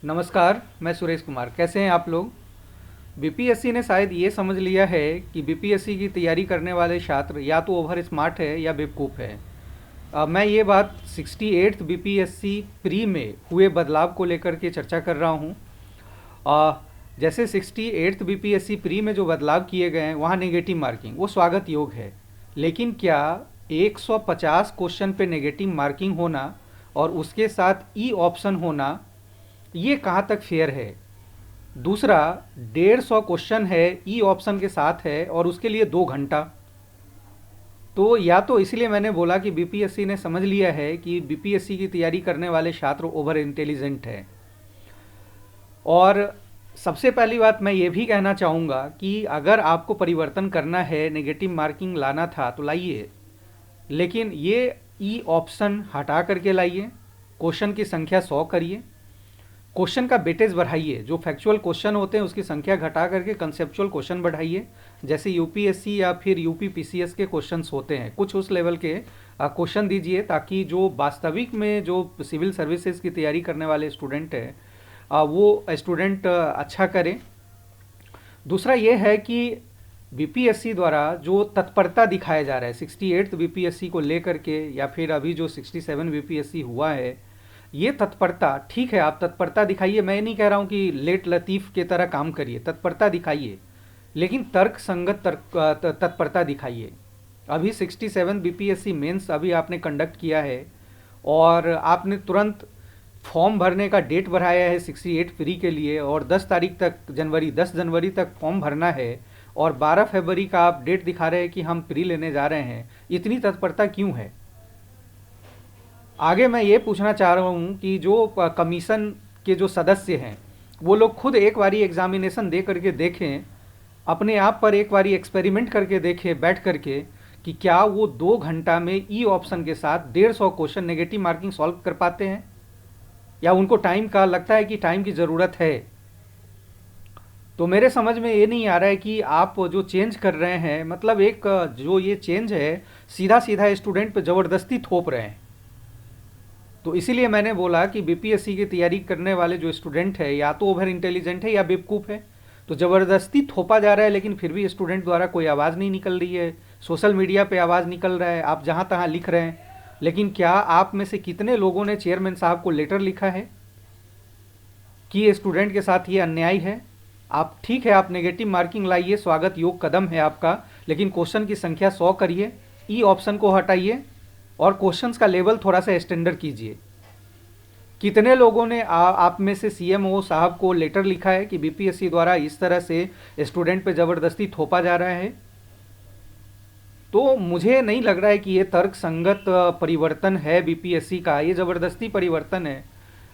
नमस्कार, मैं सुरेश कुमार। कैसे हैं आप लोग? बीपीएससी ने शायद ये समझ लिया है कि बीपीएससी की तैयारी करने वाले छात्र या तो ओवर स्मार्ट है या बेवकूफ़ है। मैं ये बात 68th बीपीएससी प्री में हुए बदलाव को लेकर के चर्चा कर रहा हूँ। जैसे 68th बीपीएससी प्री में जो बदलाव किए गए हैं वहाँ नेगेटिव मार्किंग वो स्वागत योग है, लेकिन क्या 150 क्वेश्चन पे नेगेटिव मार्किंग होना और उसके साथ ई ऑप्शन होना, ये कहाँ तक फेयर है? दूसरा, 150 क्वेश्चन है, ई ऑप्शन के साथ है और उसके लिए 2 घंटा। तो या तो इसलिए मैंने बोला कि बीपीएससी ने समझ लिया है कि बीपीएससी की तैयारी करने वाले छात्र ओवर इंटेलिजेंट हैं। और सबसे पहली बात मैं ये भी कहना चाहूँगा कि अगर आपको परिवर्तन करना है, नेगेटिव मार्किंग लाना था तो लाइए, लेकिन ये ई ऑप्शन हटा करके लाइए, क्वेश्चन की संख्या 100 करिए, क्वेश्चन का वेटेज बढ़ाइए, जो फैक्चुअल क्वेश्चन होते हैं उसकी संख्या घटा करके कंसेप्चुअल क्वेश्चन बढ़ाइए। जैसे यूपीएससी या फिर यूपी पीसीएस के क्वेश्चंस होते हैं, कुछ उस लेवल के क्वेश्चन दीजिए, ताकि जो वास्तविक में जो सिविल सर्विसेज की तैयारी करने वाले स्टूडेंट हैं वो स्टूडेंट अच्छा करें। दूसरा ये है कि बीपीएससी द्वारा जो तत्परता दिखाया जा रहा है 68th बीपीएससी को लेकर के, या फिर अभी जो 67 बीपीएससी हुआ है, ये तत्परता ठीक है, आप तत्परता दिखाइए। मैं नहीं कह रहा हूँ कि लेट लतीफ़ के तरह काम करिए, तत्परता दिखाइए, लेकिन तर्क संगत तत्परता दिखाइए। अभी 67 बीपीएससी मेंस अभी आपने कंडक्ट किया है और आपने तुरंत फॉर्म भरने का डेट बढ़ाया है 68 फ्री के लिए, और 10 तारीख तक, 10 जनवरी तक फॉर्म भरना है, और 12 फरवरी का आप डेट दिखा रहे हैं कि हम प्री लेने जा रहे हैं। इतनी तत्परता क्यों है? आगे मैं ये पूछना चाह रहा हूँ कि जो कमीशन के जो सदस्य हैं वो लोग खुद एक बारी एग्जामिनेशन दे करके देखें, अपने आप पर एक बारी एक्सपेरिमेंट करके देखें बैठ करके, कि क्या वो 2 घंटा में ई ऑप्शन के साथ 150 क्वेश्चन नेगेटिव मार्किंग सॉल्व कर पाते हैं, या उनको टाइम का लगता है कि टाइम की ज़रूरत है। तो मेरे समझ में ये नहीं आ रहा है कि आप जो चेंज कर रहे हैं, मतलब एक जो ये चेंज है सीधा सीधा स्टूडेंट पे ज़बरदस्ती थोप रहे हैं। तो इसीलिए मैंने बोला कि बीपीएससी की तैयारी करने वाले जो स्टूडेंट है या तो ओवर इंटेलिजेंट है या बेवकूफ़ है। तो ज़बरदस्ती थोपा जा रहा है, लेकिन फिर भी स्टूडेंट द्वारा कोई आवाज़ नहीं निकल रही है। सोशल मीडिया पे आवाज़ निकल रहा है, आप जहाँ तहाँ लिख रहे हैं, लेकिन क्या आप में से कितने लोगों ने चेयरमैन साहब को लेटर लिखा है कि ये स्टूडेंट के साथ ये अन्याय है? आप ठीक है, आप नेगेटिव मार्किंग लाइए, स्वागत योग कदम है आपका, लेकिन क्वेश्चन की संख्या 100 करिए, ई ऑप्शन को हटाइए और क्वेश्चंस का लेवल थोड़ा सा स्टैंडर्ड कीजिए। कितने लोगों ने आप में से सीएमओ साहब को लेटर लिखा है कि बीपीएससी द्वारा इस तरह से स्टूडेंट पे ज़बरदस्ती थोपा जा रहा है? तो मुझे नहीं लग रहा है कि ये तर्क संगत परिवर्तन है बीपीएससी का, ये ज़बरदस्ती परिवर्तन है।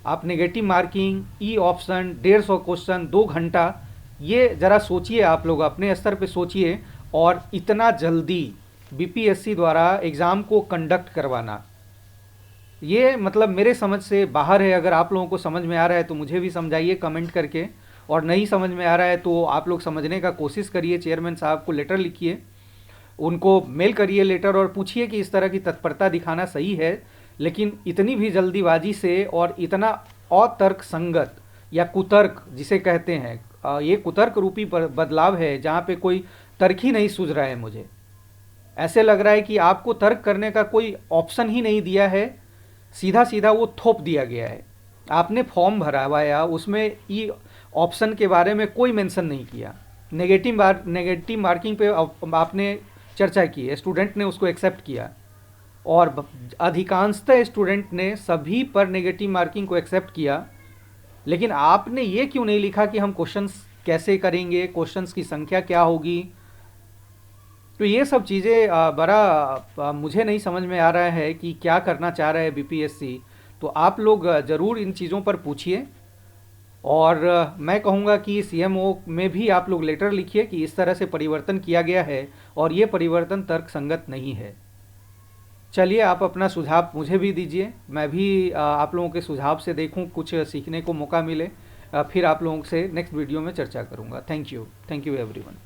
आप negative marking, E option, 150 question, 2 घंटा, ये ज़रा सोचिए, आप लोग अपने स्तर पे सोचिए। और इतना जल्दी बीपीएससी द्वारा एग्ज़ाम को कंडक्ट करवाना, ये मतलब मेरे समझ से बाहर है। अगर आप लोगों को समझ में आ रहा है तो मुझे भी समझाइए कमेंट करके, और नहीं समझ में आ रहा है तो आप लोग समझने का कोशिश करिए। चेयरमैन साहब को लेटर लिखिए, उनको मेल करिए लेटर, और पूछिए कि इस तरह की तत्परता दिखाना सही है, लेकिन इतनी भी जल्दीबाजी से और इतना अतर्क संगत या कुतर्क जिसे कहते हैं, ये कुतर्क रूपी बदलाव है जहाँ पे कोई तर्क ही नहीं सूझ रहा है। मुझे ऐसे लग रहा है कि आपको तर्क करने का कोई ऑप्शन ही नहीं दिया है, सीधा सीधा वो थोप दिया गया है। आपने फॉर्म भरवाया, उसमें ई ऑप्शन के बारे में कोई मेंशन नहीं किया। नेगेटिव मार्किंग पे आपने चर्चा की, स्टूडेंट ने उसको एक्सेप्ट किया, और अधिकांशतः स्टूडेंट ने सभी पर नेगेटिव मार्किंग को एक्सेप्ट किया, लेकिन आपने ये क्यों नहीं लिखा कि हम क्वेश्चंस कैसे करेंगे, क्वेश्चंस की संख्या क्या होगी? तो ये सब चीज़ें बड़ा मुझे नहीं समझ में आ रहा है कि क्या करना चाह रहा है बीपीएससी। तो आप लोग ज़रूर इन चीज़ों पर पूछिए, और मैं कहूँगा कि सीएमओ में भी आप लोग लेटर लिखिए कि इस तरह से परिवर्तन किया गया है और ये परिवर्तन तर्कसंगत नहीं है। चलिए, आप अपना सुझाव मुझे भी दीजिए, मैं भी आप लोगों के सुझाव से देखूं कुछ सीखने को मौका मिले। फिर आप लोगों से नेक्स्ट वीडियो में चर्चा करूंगा। Thank you everyone.